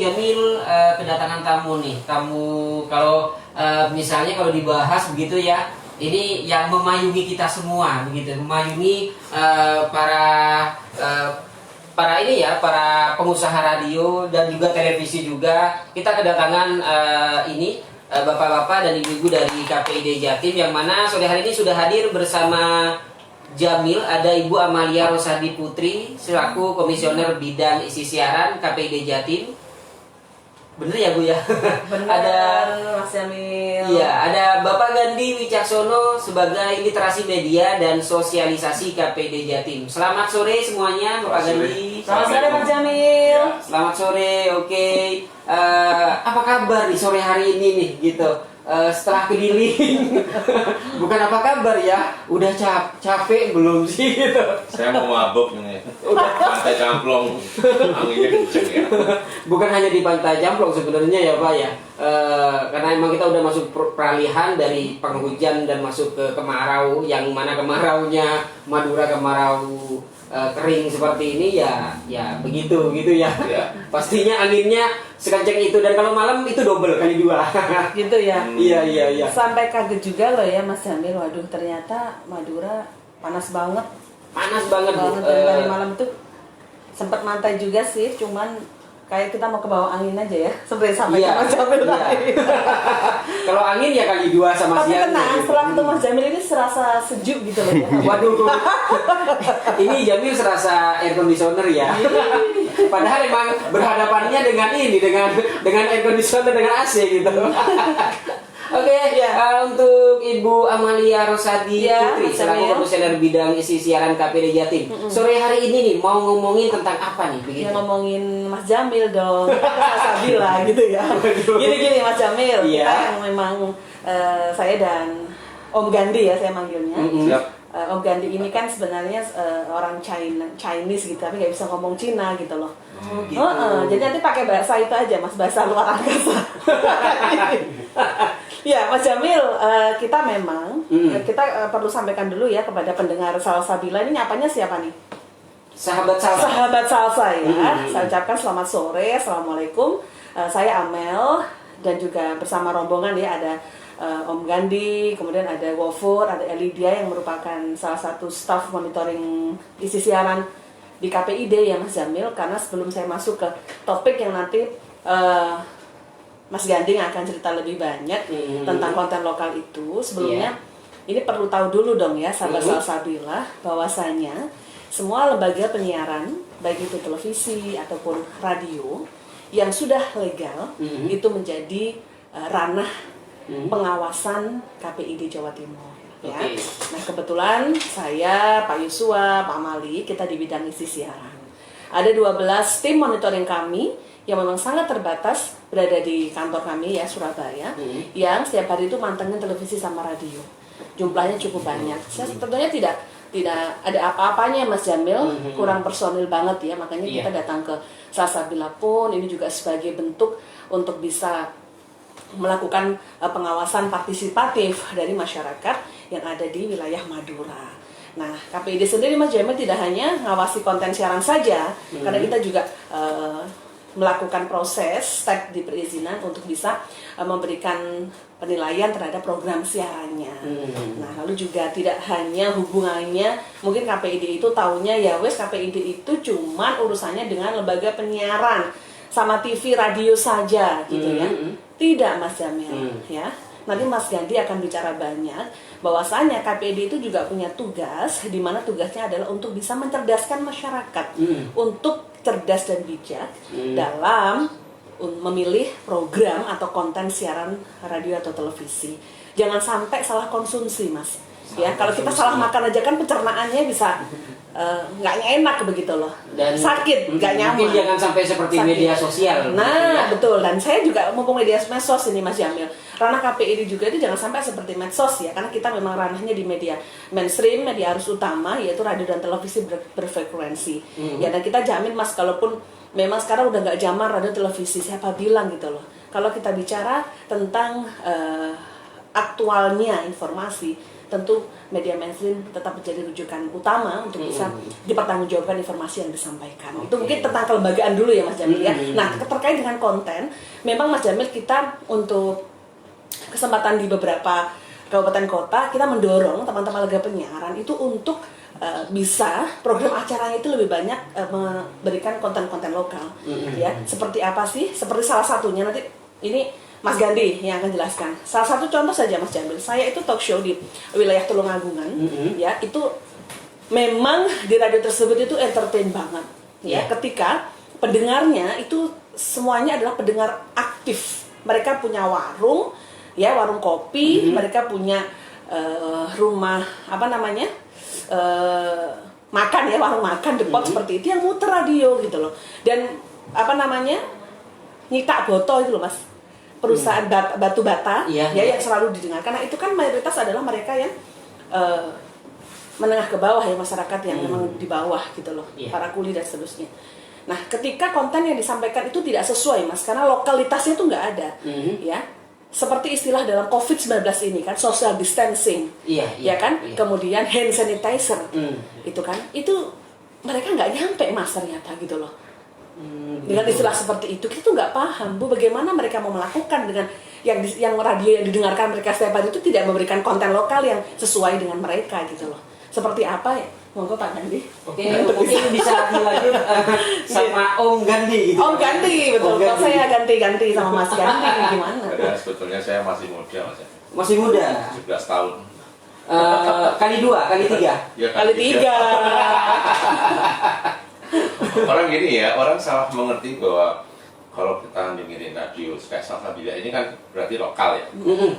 Jamil kedatangan tamu nih. Tamu kalau misalnya kalau dibahas begitu ya, ini yang memayungi kita semua begitu, memayungi para ini ya, para pengusaha radio dan juga televisi juga. Kita kedatangan bapak-bapak dan ibu-ibu dari KPID Jatim, yang mana sore hari ini sudah hadir bersama Jamil. Ada Ibu Amalia Rosadi Putri selaku komisioner bidang isi siaran KPID Jatim. Bener ya Bu ya? Bener, ada Mas Jamil. Iya, ada Bapak Gandhi Wicaksono sebagai literasi media dan sosialisasi KPID Jatim. Selamat sore semuanya, Bapak Gandhi. Selamat sore Mas Jamil. Selamat sore, oke. Apa kabar nih sore hari ini nih gitu? Setelah keliling, bukan apa kabar ya? Udah capek belum sih gitu? Saya mau mabuk nih. Udah pantai Camplong, anginnya kenceng ya. Bukan hanya di pantai Camplong sebenarnya ya Pak ya. Karena emang kita udah masuk peralihan dari penghujan dan masuk ke kemarau, yang mana kemaraunya Madura kemarau kering seperti ini ya begitu gitu ya. Pastinya anginnya sekencang itu, dan kalau malam itu double kali 2. Gitu ya. Iya. Sampai kaget juga loh ya Mas Jamil. Waduh, ternyata Madura panas banget. Panas banget Bu. Dan dari malam itu sempat mantai juga sih, cuman kayak kita mau ke bawah angin aja ya. Seperti sampai Iya, Mas Jamil iya. tadi. Kalau angin ya kali 2 sama Tapi siang. tenang, setelah ketemu Mas Jamil ini serasa sejuk gitu loh ya. Waduh, ini Jamil serasa air conditioner ya. Padahal emang berhadapannya dengan air conditioner, dengan AC gitu. Oke, untuk Ibu Amalia Rosadi Putri selaku komisioner bidang isi siaran KPID Jatim. Sore hari ini nih mau ngomongin tentang apa nih begitu? Ya ngomongin Mas Jamil dong. Sabila gitu ya. Gini Mas Jamil, kita yang memang saya dan Om Gandhi ya saya manggilnya. Om Gandhi ini kan sebenarnya orang Chinese gitu, tapi nggak bisa ngomong Cina gitu loh. Gitu. Jadi nanti pakai bahasa itu aja Mas, bahasa luar angkasa. Ya Mas Jamil, kita memang kita perlu sampaikan dulu ya kepada pendengar Salsabila, ini nyapanya siapa nih? Sahabat salsa. Sahabat salsa ya. Saya ucapkan selamat sore, assalamualaikum. Saya Amel dan juga bersama rombongan ya, ada Om Gandhi, kemudian ada Wofur, ada Elidia yang merupakan salah satu staf monitoring isi siaran di KPID ya Mas Jamil. Karena sebelum saya masuk ke topik yang nanti Mas Gandhi akan cerita lebih banyak tentang konten lokal itu, sebelumnya ini perlu tahu dulu dong ya sahabat Salsabila, bahwasanya semua lembaga penyiaran baik itu televisi ataupun radio yang sudah legal itu menjadi ranah pengawasan KPID Jawa Timur ya. Nah kebetulan saya, Pak Yusua, Pak Mali, kita di bidang isi siaran. Ada 12 tim monitoring kami yang memang sangat terbatas berada di kantor kami ya Surabaya, yang setiap hari itu mantengin televisi sama radio. Jumlahnya cukup banyak. Saya tentunya tidak ada apa-apanya Mas Jamil, kurang personil banget ya, makanya kita datang ke Salsabila pun ini juga sebagai bentuk untuk bisa melakukan pengawasan partisipatif dari masyarakat yang ada di wilayah Madura. Nah, KPID sendiri Mas Jamil tidak hanya ngawasi konten siaran saja, karena kita juga melakukan proses step di perizinan untuk bisa memberikan penilaian terhadap program siarannya. Nah, lalu juga tidak hanya hubungannya, mungkin KPID itu taunya ya wes KPID itu cuman urusannya dengan lembaga penyiaran sama TV radio saja gitu ya. Tidak Mas Jamil ya. Nanti Mas Gandhi akan bicara banyak bahwasanya KPID itu juga punya tugas, di mana tugasnya adalah untuk bisa mencerdaskan masyarakat untuk cerdas dan bijak dalam memilih program atau konten siaran radio atau televisi. Jangan sampai salah konsumsi Mas. Ya, kalau kita salah makan aja kan pencernaannya bisa nggak enak begitu loh, dan sakit, nggak nyaman. Mungkin jangan sampai seperti media sosial. Nah, betul. Dan saya juga mumpung media medsos ini Mas Jamil, ranah KPID juga itu jangan sampai seperti medsos ya, karena kita memang ranahnya di media mainstream, media arus utama, yaitu radio dan televisi berfrekuensi. Ya, dan kita jamin Mas, kalaupun memang sekarang udah nggak zaman radio televisi, siapa bilang gitu loh. Kalau kita bicara tentang aktualnya informasi, tentu media mainstream tetap menjadi rujukan utama untuk bisa dipertanggungjawabkan informasi yang disampaikan. Itu mungkin tentang kelembagaan dulu ya Mas Jamil ya. Nah, terkait dengan konten, memang Mas Jamil kita untuk kesempatan di beberapa kabupaten kota kita mendorong teman-teman lembaga penyiaran itu untuk bisa program acaranya itu lebih banyak memberikan konten-konten lokal ya. Seperti apa sih? Seperti salah satunya nanti ini Mas Gandhi yang akan jelaskan. Salah satu contoh saja Mas Jamil, saya itu talk show di wilayah Tulungagungan ya, itu memang di radio tersebut itu entertain banget ya. Ketika pendengarnya itu semuanya adalah pendengar aktif. Mereka punya warung ya, warung kopi, mereka punya rumah makan ya, warung makan depot seperti itu yang muter radio gitu loh. Dan Nyita Boto itu loh Mas, perusahaan batu bata ya yang selalu didengarkan. Nah itu kan mayoritas adalah mereka yang menengah ke bawah ya, masyarakat yang memang di bawah gitu loh, para kuli dan seterusnya. Nah ketika konten yang disampaikan itu tidak sesuai Mas, karena lokalitasnya itu nggak ada ya. Seperti istilah dalam COVID-19 ini kan, social distancing, ya kan, kemudian hand sanitizer, itu kan, itu mereka nggak nyampe Mas ternyata gitu loh. Dengan istilah seperti itu kita tuh nggak paham Bu, bagaimana mereka mau melakukan dengan yang radio yang didengarkan mereka setiap hari itu tidak memberikan konten lokal yang sesuai dengan mereka gitu loh. Seperti apa ya? Monggo Pak Gandhi. Oke, mungkin bisa dilanjut sama Om Gandhi gitu. Om Gandhi, betul. Kalau saya ganti-ganti sama Mas Gandhi gimana? Ada, sebetulnya saya masih muda Mas. Masih muda. 17 tahun. Kali 2, kali 3. Ya, Kali 3. Orang gini ya, orang salah mengerti bahwa kalau kita dengerin radio kayak Salsabila ini kan berarti lokal ya.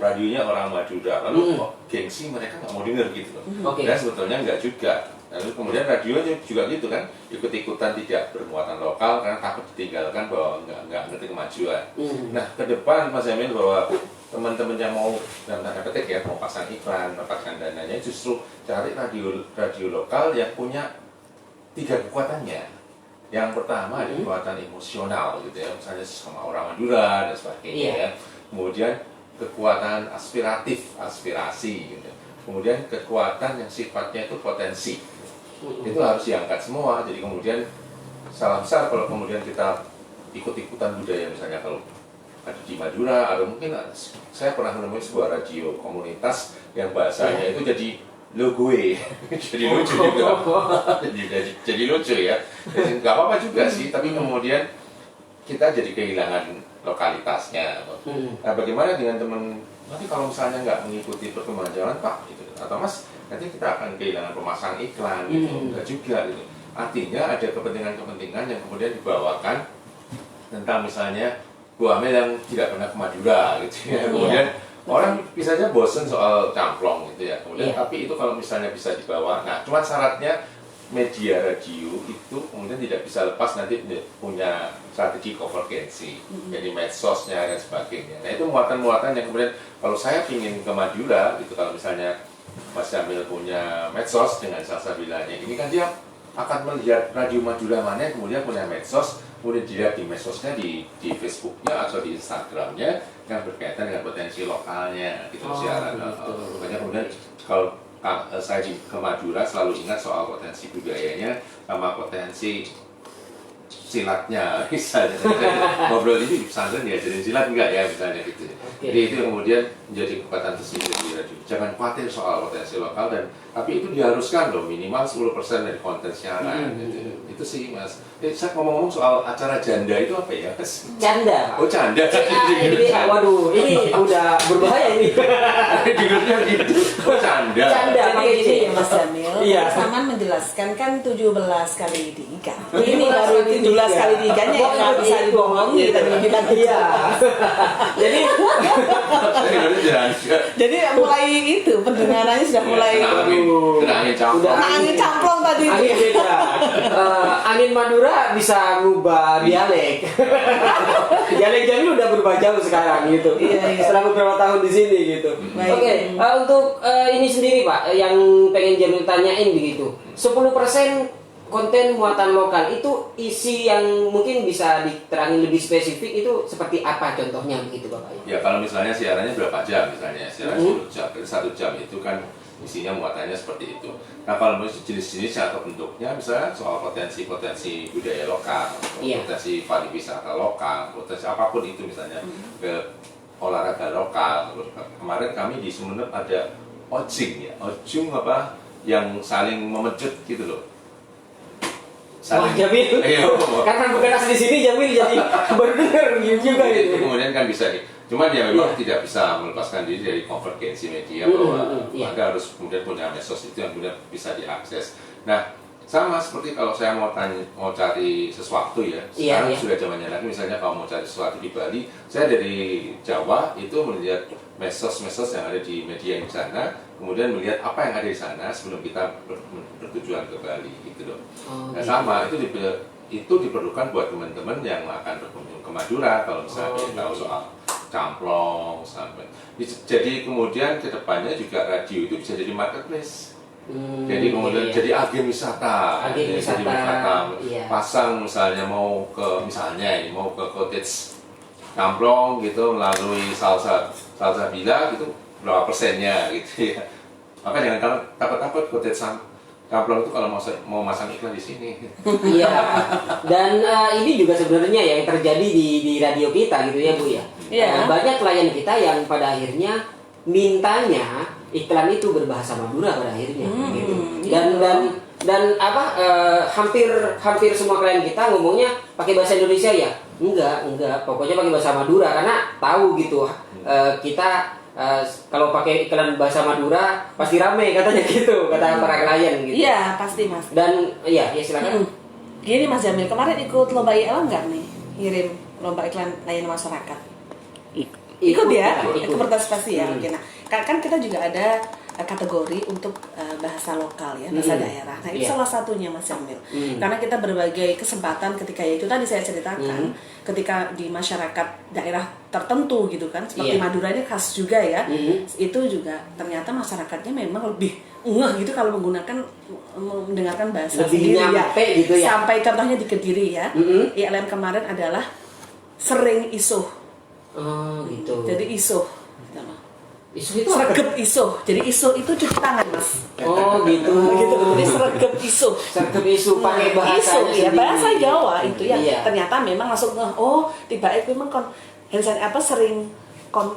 Radionya orang Madura, lalu kok gengsi mereka nggak mau denger gitu loh. Dan sebetulnya nggak juga. Lalu kemudian radionya juga gitu kan, ikut-ikutan tidak bermuatan lokal karena takut ditinggalkan bahwa nggak ngerti kemajuan. Nah ke depan Mas Jamil, bahwa teman-teman yang mau dalam tanda petik ya mau pasang iklan, mendapatkan dananya, justru cari radio lokal yang punya 3 kekuatannya. Yang pertama ada kekuatan emosional gitu ya, misalnya sama orang Madura dan sebagainya ya. Kemudian kekuatan aspirasi gitu. Kemudian kekuatan yang sifatnya itu potensi. Itu harus diangkat semua. Jadi kemudian salah besar kalau kemudian kita ikut-ikutan budaya, misalnya kalau ada di Madura, atau mungkin saya pernah menemui sebuah radio komunitas yang bahasanya itu jadi logoe, jadi lucu juga, jadi lucu ya. Jadi nggak apa-apa juga sih, tapi kemudian kita jadi kehilangan lokalitasnya. Nah, bagaimana dengan teman? Nanti kalau misalnya nggak mengikuti perkembangan zaman Pak, gitu, atau Mas, nanti kita akan kehilangan pemasang iklan, gitu, enggak juga, gitu. Artinya ada kepentingan-kepentingan yang kemudian dibawakan tentang misalnya Bu Amel yang tidak pernah ke Madura, gitu ya. Kemudian orang bisa aja bosen soal camplong gitu ya. Kemudian tapi itu kalau misalnya bisa dibawa, nah cuma syaratnya media radio itu kemudian tidak bisa lepas nanti punya strategi konvergensi, jadi medsosnya dan sebagainya. Nah itu muatan-muatan yang kemudian kalau saya ingin ke Madura gitu, kalau misalnya Mas Jamil punya medsos dengan Salsabilanya, ini kan dia akan melihat radio Madura mana yang kemudian punya medsos, kemudian dilihat di medsosnya, di Facebooknya atau di Instagramnya yang berkaitan dengan potensi lokalnya gitu. Siaran banyak. Kemudian kalau saya ke Madura selalu ingat soal potensi budayanya sama potensi silatnya, misalnya ngobrol ini di pesantren ya jadi silat enggak ya misalnya gitu. Jadi itu yang kemudian menjadi kekuatan tersendiri di radio. Jangan khawatir soal potensi lokal, dan tapi itu diharuskan loh minimal 10% dari konten siaran gitu. Itu sih Mas. Saya ngomong-ngomong soal acara janda itu apa ya Mas? Canda. Oh canda. Waduh, ini udah berbahaya ini. Dengarnya gitu. Oh canda. Canda pakai Jadi ini ya Mas Jamil, Iya. Saman menjelaskan kan 17 kali diikat. Ini baru 17 kali diikannya yang nggak bisa dibohongi gitu. Iya. Jadi Jadi mulai itu pendengarannya sudah mulai kena angin camplong. angin camplong tadi. angin beda. Angin Madura bisa ngubah dialek. Dialek Jamil udah berubah jauh sekarang gitu. Iya. Setelah beberapa tahun di sini gitu. Baik. Oke, untuk ini sendiri Pak, yang pengen Jamil tanyain begitu. 10% konten muatan lokal itu isi yang mungkin bisa diterangin lebih spesifik itu seperti apa contohnya begitu Bapak? Ya kalau misalnya siarannya berapa jam misalnya, siaran 10 jam, 1 jam itu kan isinya muatannya seperti itu. Nah kalau jenis-jenis atau bentuknya misalnya soal potensi-potensi budaya lokal, potensi pariwisata lokal, potensi apapun itu misalnya ke olahraga lokal. Kemarin kami di Sumeneb ada ojing ya, ojung apa yang saling memecut gitu loh. Wah, Jamil. Karena bukan asli sini Jamil jadi baru dengar juga gitu. Kemudian kan bisa nih. Cuman dia memang tidak bisa melepaskan diri dari konvergensi media bahwa Anda harus kemudian punya medsos itu yang kemudian bisa diakses. Nah, sama seperti kalau saya mau cari sesuatu ya, sekarang sudah zamannya lagi. Misalnya kalau mau cari sesuatu di Bali, saya dari Jawa itu melihat medsos yang ada di media di sana, kemudian melihat apa yang ada di sana sebelum kita bertujuan ke Bali gitu loh. Nah, sama itu diperlukan buat teman-teman yang akan berkunjung ke Madura kalau misalnya ingin tahu soal camplong sampai. Jadi kemudian kedepannya juga radio itu bisa jadi marketplace. Jadi kemudian jadi agen wisata, jadi wisata. Pasang misalnya mau ke cottage camplong gitu melalui salsa bila gitu berapa persennya gitu ya. Maka jangan takut cottage camplong itu kalau mau masang iklan di sini. Iya. Dan ini juga sebenarnya yang terjadi di radio kita gitu ya Bu ya. Banyak klien kita yang pada akhirnya mintanya iklan itu berbahasa Madura pada akhirnya gitu. Dan hampir semua klien kita ngomongnya pakai bahasa Indonesia ya? Enggak, pokoknya pakai bahasa Madura karena tahu gitu kita kalau pakai iklan bahasa Madura pasti rame katanya gitu kata para klien gitu. Iya, pasti Mas. Dan ya silakan. Gini Mas Jamil, kemarin ikut lomba ILM enggak nih? Ngirim lomba iklan layanan masyarakat. Ikut ya, ikut berpartisipasi ya. Nah, kan kita juga ada kategori untuk bahasa lokal ya, bahasa daerah. Nah, itu salah satunya Mas Jamil. Karena kita berbagai kesempatan ketika itu tadi saya ceritakan, ketika di masyarakat daerah tertentu gitu kan, seperti Madura ini khas juga ya. Itu juga ternyata masyarakatnya memang lebih gitu kalau mendengarkan bahasa lebih sendiri ya. Gitu ya. Sampai contohnya di Kediri ya. ILM kemarin adalah sering isuh. Gitu. Jadi isuh. Isu itu sregep isuh. Jadi isuh itu cuci tangan, Mas. Gitu. Jadi sregep isuh. Sregep isuh pakai bahasa ya, bahasa Jawa itu ya. Ternyata memang langsung tiba memang sering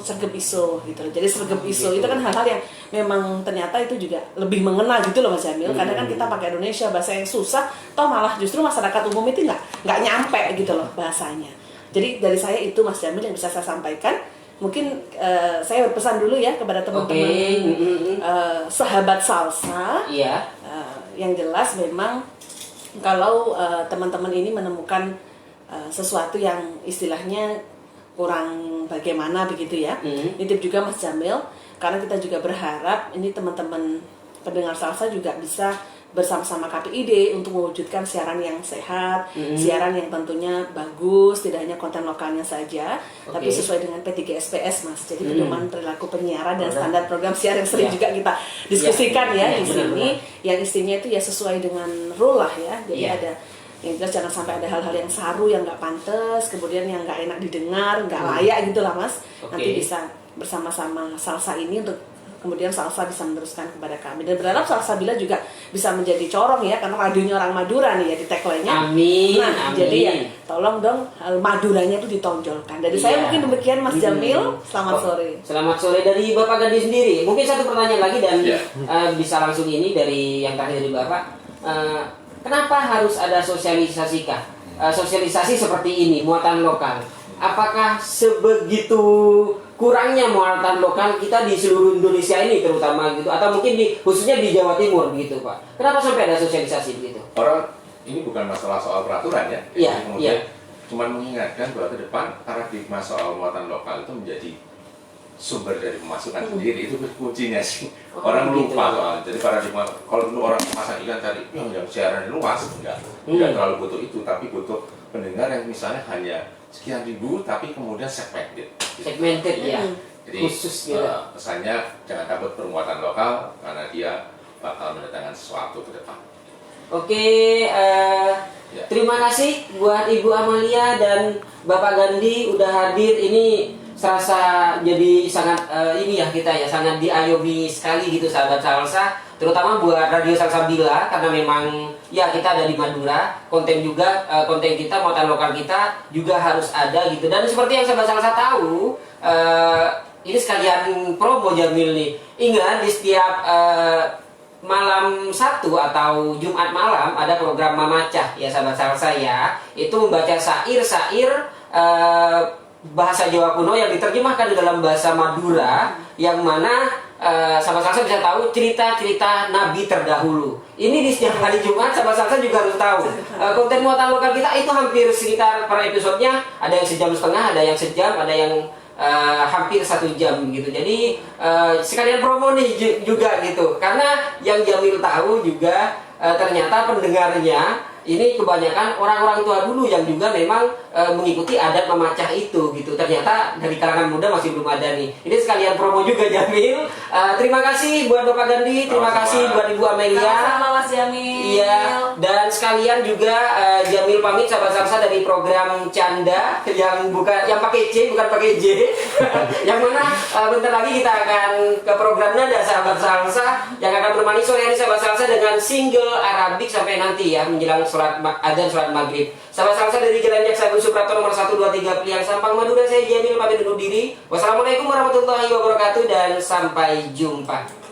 sregep isuh gitu. Jadi sregep isuh itu kan hal-hal yang memang ternyata itu juga lebih mengena gitu loh Mas Jamil. Karena kan kita pakai Indonesia bahasa yang susah, toh malah justru masyarakat umum itu nggak nyampe gitu loh bahasanya. Jadi dari saya itu Mas Jamil yang bisa saya sampaikan. Mungkin saya berpesan dulu ya kepada teman-teman sahabat salsa. Yang jelas memang kalau teman-teman ini menemukan sesuatu yang istilahnya kurang bagaimana begitu ya. Nitip juga Mas Jamil karena kita juga berharap ini teman-teman pendengar salsa juga bisa bersama-sama KPID untuk mewujudkan siaran yang sehat, siaran yang tentunya bagus, tidak hanya konten lokalnya saja, tapi sesuai dengan P3SPS Mas. Jadi pedoman perilaku penyiaran dan standar program siar yang sering juga kita diskusikan ya di sini. Yang istinya itu ya sesuai dengan rule lah ya. Jadi ada yang jelas jangan sampai ada hal-hal yang saru yang nggak pantas, kemudian yang nggak enak didengar, nggak layak gitulah Mas. Nanti bisa bersama-sama salsa ini untuk kemudian salsa bisa meneruskan kepada kami dan berharap salsabila juga bisa menjadi corong ya karena radionya orang Madura nih ya di tagline-nya. Amin. Jadi ya tolong dong Maduranya itu ditonjolkan. Dari saya mungkin demikian Mas Jamil. Selamat sore. Selamat sore dari Bapak Gandhi sendiri. Mungkin satu pertanyaan lagi dan bisa langsung ini dari yang terakhir dari Bapak. Kenapa harus ada sosialisasi seperti ini muatan lokal? Apakah sebegitu kurangnya muatan lokal kita di seluruh Indonesia ini terutama gitu atau mungkin khususnya di Jawa Timur begitu Pak? Kenapa sampai ada sosialisasi begitu? Orang ini bukan masalah soal peraturan ya. Iya. Cuma mengingatkan bahwa ke depan paradigma soal muatan lokal itu menjadi sumber dari pemasukan sendiri, itu kuncinya sih. Orang lupa soal. Jadi paradigma kalau dulu orang memasang ikan cari yang siaran luas enggak terlalu butuh itu, tapi butuh pendengar yang misalnya hanya sekian ribu tapi kemudian segmented ya. Jadi khusus gitu. Pesannya jangan takut permuatan lokal karena dia bakal mendatangkan sesuatu ke depan. Terima kasih buat Ibu Amalia dan Bapak Gandhi udah hadir. Ini serasa jadi sangat ini ya kita ya sangat diayomi sekali gitu sahabat salsa, terutama buat Radio Salsabila karena memang ya kita ada di Madura, konten juga konten kita muatan lokal kita juga harus ada gitu. Dan seperti yang sahabat salsa tahu, ini sekalian promo Jamil nih. Ingat di setiap malam Sabtu atau Jumat malam ada program Mamacah ya sahabat salsa ya. Itu membaca syair-syair bahasa Jawa kuno yang diterjemahkan di dalam bahasa Madura, yang mana sahabat salsa bisa tahu cerita-cerita nabi terdahulu. Ini di setiap hari Jumat sahabat salsa juga harus tahu. Konten muatan lokal kita itu hampir sekitar per episodenya ada yang sejam setengah, ada yang sejam, ada yang hampir 1 jam gitu. Jadi sekalian promo nih juga gitu. Karena yang Jamil tahu juga ternyata pendengarnya ini kebanyakan orang-orang tua dulu yang juga memang mengikuti adat memacah itu gitu. Ternyata dari kalangan muda masih belum ada nih. Ini sekalian promo juga Jamil. Terima kasih buat Bapak Gandhi, terima kasih buat Ibu Amelia. Sama-sama Mas Jamil. Iya, dan sekalian juga Jamil pamit sahabat salsa dari program Canda yang pakai C bukan pakai J. Yang mana bentar lagi kita akan ke program Nada sahabat salsa yang akan menemani sore hari sahabat salsa dengan single Arabik sampai nanti ya menjelang azan sholat maghrib. Sahabat salsa dari Jalan Jaksa Agung Suprapto nomor 123 Piliang Sampang Madura, saya Jamil pamit undur diri. Wassalamualaikum warahmatullahi wabarakatuh dan sampai jumpa.